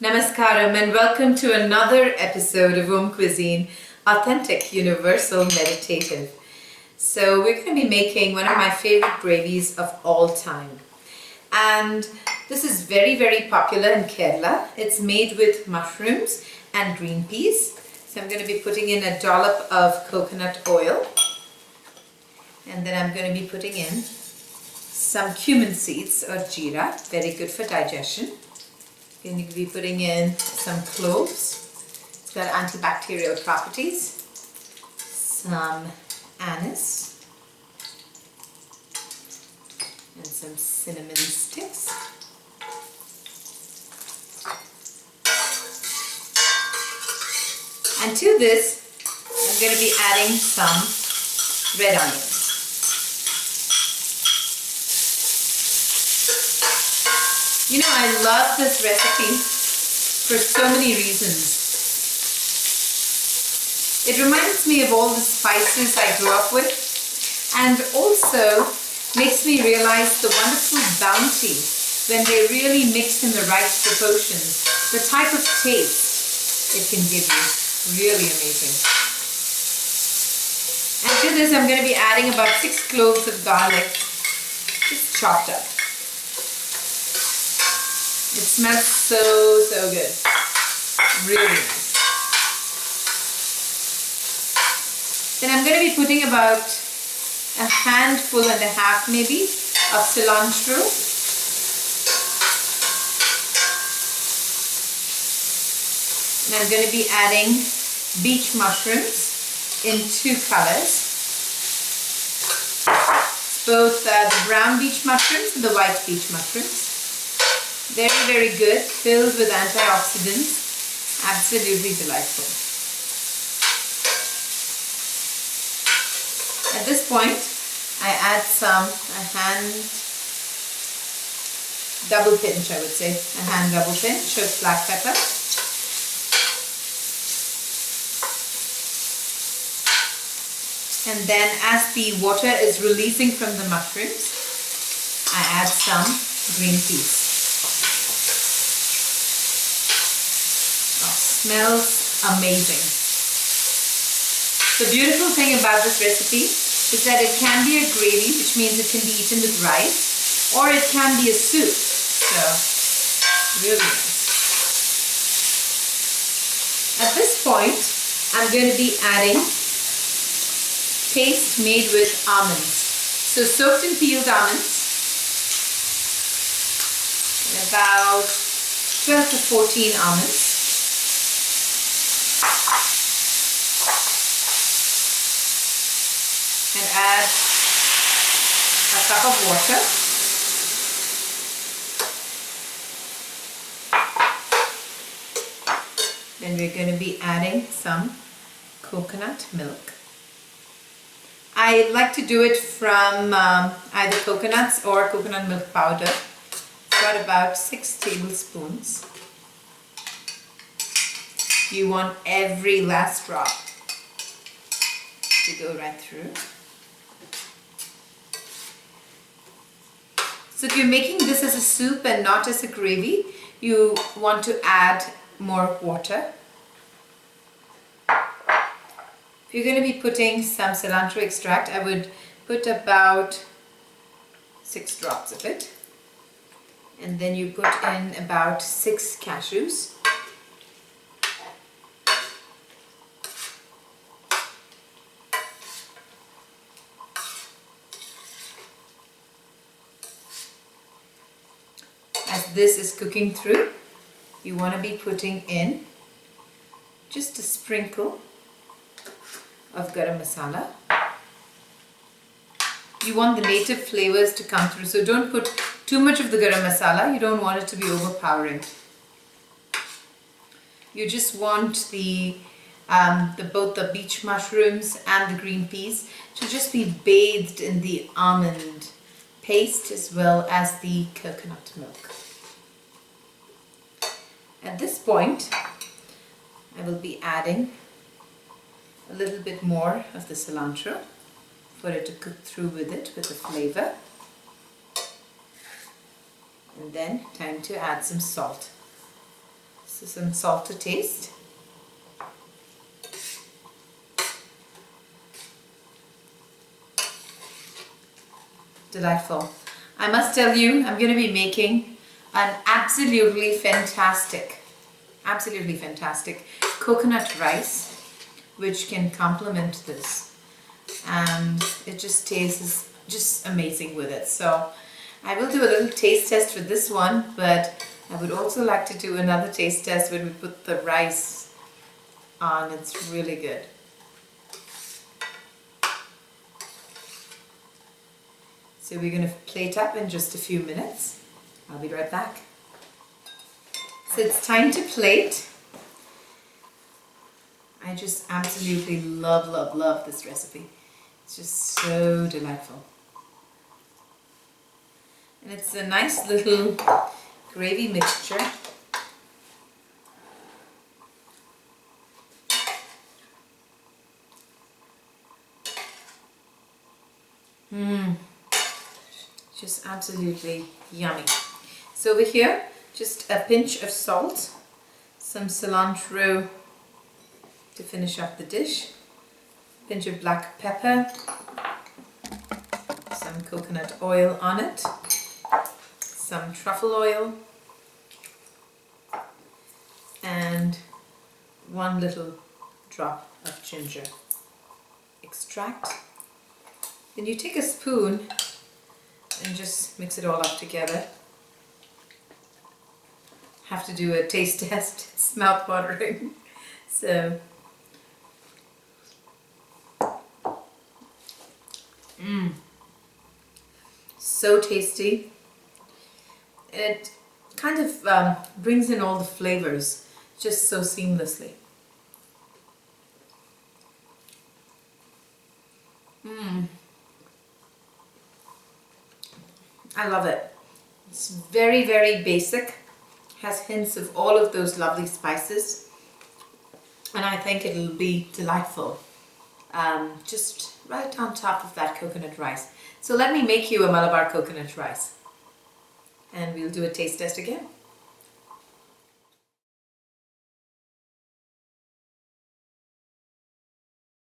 Namaskaram and welcome to another episode of AUMcuisine, authentic, universal, meditative. So we're going to be making one of my favorite gravies of all time. And this is very, very popular in Kerala. It's made with mushrooms and green peas. So I'm going to be putting in a dollop of coconut oil. And then I'm going to be putting in some cumin seeds or jeera, very good for digestion. Going to be putting in some cloves. It's got antibacterial properties. Some anise. And some cinnamon sticks. And to this, I'm going to be adding some red onions. You know, I love this recipe for so many reasons. It reminds me of all the spices I grew up with, and also makes me realize the wonderful bounty when they're really mixed in the right proportions. The type of taste it can give you, really amazing. And to this I'm going to be adding about 6 cloves of garlic, just chopped up. It smells so good. Really nice. Then I'm going to be putting about a handful and a half maybe of cilantro. And I'm going to be adding beech mushrooms in 2 colors. Both the brown beech mushrooms and the white beech mushrooms. Very, very good, filled with antioxidants, absolutely delightful. At this point, I add double pinch of black pepper. And then as the water is releasing from the mushrooms, I add some green peas. Smells amazing. The beautiful thing about this recipe is that it can be a gravy, which means it can be eaten with rice, or it can be a soup. So, really nice. At this point, I'm going to be adding paste made with almonds. So soaked and peeled almonds, and about 12 to 14 almonds. And add a cup of water. Then we're going to be adding some coconut milk. I like to do it from either coconuts or coconut milk powder. It's got about 6 tablespoons. You want every last drop to go right through. So if you're making this as a soup and not as a gravy, you want to add more water. If you're going to be putting some cilantro extract, I would put about 6 drops of it. And then you put in about 6 cashews. As this is cooking through, you want to be putting in just a sprinkle of garam masala. You want the native flavors to come through, so don't put too much of the garam masala. You don't want it to be overpowering. You just want both the beech mushrooms and the green peas to just be bathed in the almond paste as well as the coconut milk. At this point, I will be adding a little bit more of the cilantro for it to cook through with it with the flavor. And then time to add some salt. So some salt to taste. Delightful. I must tell you, I'm going to be making an absolutely fantastic coconut rice, which can complement this, and it just tastes just amazing with it. So I will do a little taste test for this one, but I would also like to do another taste test when we put the rice on. It's really good. So we're going to plate up in just a few minutes. I'll be right back. So it's time to plate. I just absolutely love this recipe. It's just so delightful. And it's a nice little gravy mixture. Just absolutely yummy. So over here, just a pinch of salt, some cilantro to finish up the dish, pinch of black pepper, some coconut oil on it, some truffle oil, and one little drop of ginger extract. Then you take a spoon and just mix it all up together. Have to do a taste test. It's mouth-watering. So, so tasty. It kind of brings in all the flavors just so seamlessly. I love it. It's very basic, has hints of all of those lovely spices, and I think it'll be delightful just right on top of that coconut rice. So let me make you a Malabar coconut rice, and we'll do a taste test again.